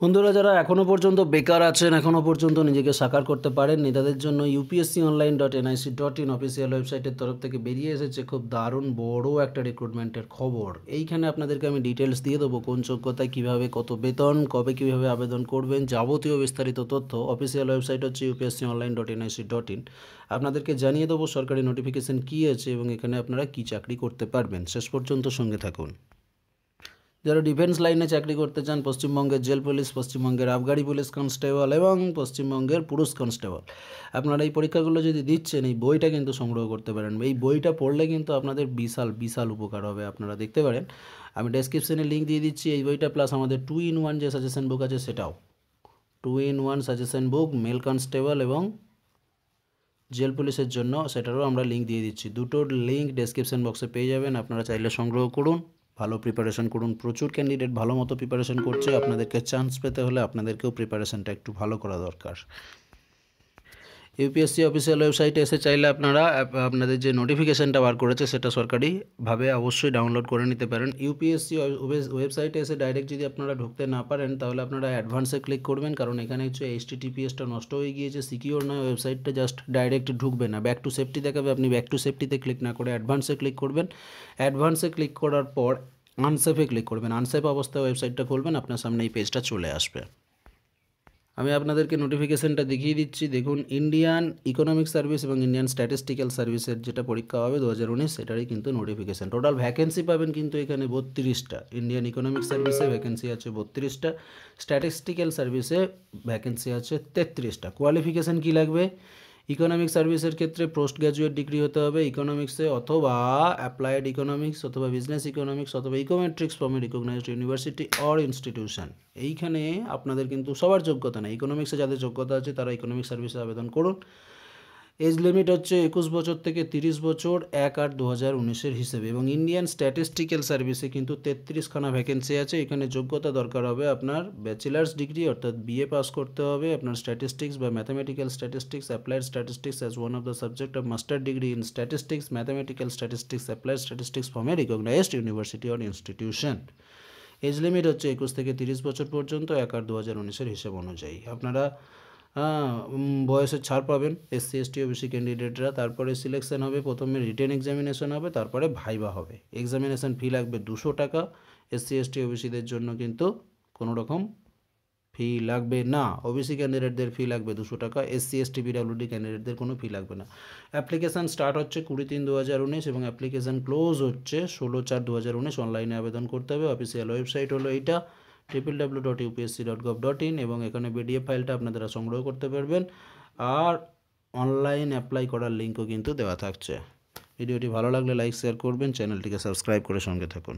বন্ধুরা যারা এখনও পর্যন্ত বেকার আছেন, এখনও পর্যন্ত নিজেকে সাকার করতে পারেননি, তাদের জন্য upsconline.nic.in অফিসিয়াল ওয়েবসাইটের তরফ থেকে বেরিয়ে এসেছে খুব দারুণ বড় একটা রিক্রুটমেন্টের খবর। এইখানে আপনাদেরকে আমি ডিটেলস দিয়ে দেবো, কোন যোগ্যতায় কীভাবে, কত বেতন, কবে কীভাবে আবেদন করবেন, যাবতীয় বিস্তারিত তথ্য। অফিসিয়াল ওয়েবসাইট হচ্ছে upsconline.nic.in। আপনাদেরকে জানিয়ে দেবো সরকারি নোটিফিকেশান কী আছে এবং এখানে আপনারা কী চাকরি করতে পারবেন। শেষ পর্যন্ত সঙ্গে থাকুন। যারা ডিফেন্স লাইনে চাকরি করতে চান, পশ্চিমবঙ্গের জেল পুলিশ, পশ্চিমবঙ্গের আবগারি পুলিশ কনস্টেবল এবং পশ্চিমবঙ্গের পুরুষ কনস্টেবল, আপনারা এই পরীক্ষাগুলো যদি দিচ্ছেন, এই বইটা কিন্তু সংগ্রহ করতে পারেন। এই বইটা পড়লে কিন্তু আপনাদের বিশাল বিশাল উপকার হবে। আপনারা দেখতে পারেন, আমি ডেসক্রিপশনে লিঙ্ক দিয়ে দিচ্ছি এই বইটা, প্লাস আমাদের 2-in-1 যে সাজেশন বুক আছে সেটাও। 2-in-1 সাজেশন বুক মেল কনস্টেবল এবং জেল পুলিশের জন্য, সেটারও আমরা লিঙ্ক দিয়ে দিচ্ছি। দুটোর লিঙ্ক ডেসক্রিপশন বক্সে পেয়ে যাবেন। আপনারা চাইলে সংগ্রহ করুন, ভালো প্রিপারেশন করুন। প্রচুর ক্যান্ডিডেট ভালো মতো প্রিপারেশন করছে। আপনাদেরকে চান্স পেতে হলে আপনাদেরকেও প্রিপারেশনটা একটু ভালো করা দরকার। ইউপিএসসি অফিসিয়াল ওয়েবসাইটে এসে চাইলে আপনারা আপনাদের যে নোটিফিকেশানটা বার করেছে সেটা সরকারিভাবে অবশ্যই ডাউনলোড করে নিতে পারেন। ইউপিএসসি ওয়েবসাইটে এসে ডাইরেক্ট যদি আপনারা ঢুকতে না পারেন, তাহলে আপনারা অ্যাডভান্সে ক্লিক করবেন, কারণ এখানে হচ্ছে HTTPSটা নষ্ট হয়ে গিয়েছে, সিকিওর নয় ওয়েবসাইটটা, জাস্ট ডাইরেক্ট ঢুকবে না। ব্যাক টু সেফটি দেখাবে, আপনি ব্যাক টু সেফটিতে ক্লিক না করে অ্যাডভান্সে ক্লিক করবেন। অ্যাডভান্সে ক্লিক করার পর আনসেফে ক্লিক করবেন। আনসেফ অবস্থায় ওয়েবসাইটটা খুলবেন, আপনার সামনে এই পেজটা চলে আসবে। আমি আপনাদেরকে নোটিফিকেশানটা দেখিয়ে দিচ্ছি। দেখুন, ইন্ডিয়ান ইকোনমিক সার্ভিস এবং ইন্ডিয়ান স্ট্যাটিস্টিক্যাল সার্ভিসের যেটা পরীক্ষা হবে 2019, সেটারই কিন্তু নোটিফিকেশান। টোটাল ভ্যাকেন্সি পাবেন কিন্তু এখানে 32টা। ইন্ডিয়ান ইকোনমিক সার্ভিসে ভ্যাকেন্সি আছে 32টা, স্ট্যাটিস্টিক্যাল সার্ভিসে ভ্যাকেন্সি আছে 33টা। কোয়ালিফিকেশান কী লাগবে? ইকোনমিক সার্ভিসের ক্ষেত্রে পোস্ট গ্র্যাজুয়েট ডিগ্রি হতে হবে ইকোনমিক্সে, অথবা অ্যাপ্লাইড ইকোনমিক্স, অথবা বিজনেস ইকোনমিক্স, অথবা econometrics from a recognised university or institution. এইখানে আপনাদের কিন্তু সবার যোগ্যতা নেই। ইকোনমিক্সে যাদের যোগ্যতা আছে তারা ইকোনমিক সার্ভিসে আবেদন করুন। এজ লিমিট হচ্ছে 21 বছর থেকে 30 বছর 1/8/2019 হিসেবে। এবং ইন্ডিয়ান স্ট্যাটিস্টিক্যাল সার্ভিসে কিন্তু 33খানা ভ্যাকেন্সি আছে। এখানে যোগ্যতা দরকার হবে আপনার ব্যাচেলার্স ডিগ্রি, অর্থাৎ BA পাস করতে হবে। আপনার স্ট্যাটিস্টিক্স বা mathematical statistics, applied statistics as one of the subject of master degree in statistics, mathematical statistics, applied statistics from a recognised university or institution. Age limit হচ্ছে 21 থেকে 30 বছর পর্যন্ত 1/8/2019 হিসেব অনুযায়ী। আপনারা বয়সের ছাড় পাবেন SC ST OBC ক্যান্ডিডেটরা। তারপরে সিলেকশন হবে, প্রথমে রিটেন এক্সামিনেশন হবে, তারপরে ভাইবা হবে। এক্সামিনেশন ফি লাগবে 200 টাকা। SC ST OBCদের জন্য কিন্তু কোনো রকম ফি লাগবে না। OBC ক্যান্ডিডেটদের ফি লাগবে 200 টাকা। SC ST PWD ক্যান্ডিডেটদের কোনো ফি লাগবে না। অ্যাপ্লিকেশান স্টার্ট হচ্ছে 20/3/2019 এবং অ্যাপ্লিকেশান ক্লোজ হচ্ছে 16/4/2019। অনলাইনে আবেদন করতে হবে। অফিসিয়াল ওয়েবসাইট হলো এইটা, www.upsc.gov.in, এবং এখানে PDF ফাইলটা আপনারা সংগ্রহ করতে পারবেন। আর অনলাইন অ্যাপ্লাই করার লিঙ্কও কিন্তু দেওয়া থাকছে। ভিডিওটি ভালো লাগলে লাইক শেয়ার করবেন, চ্যানেলটিকে সাবস্ক্রাইব করে সঙ্গে থাকুন।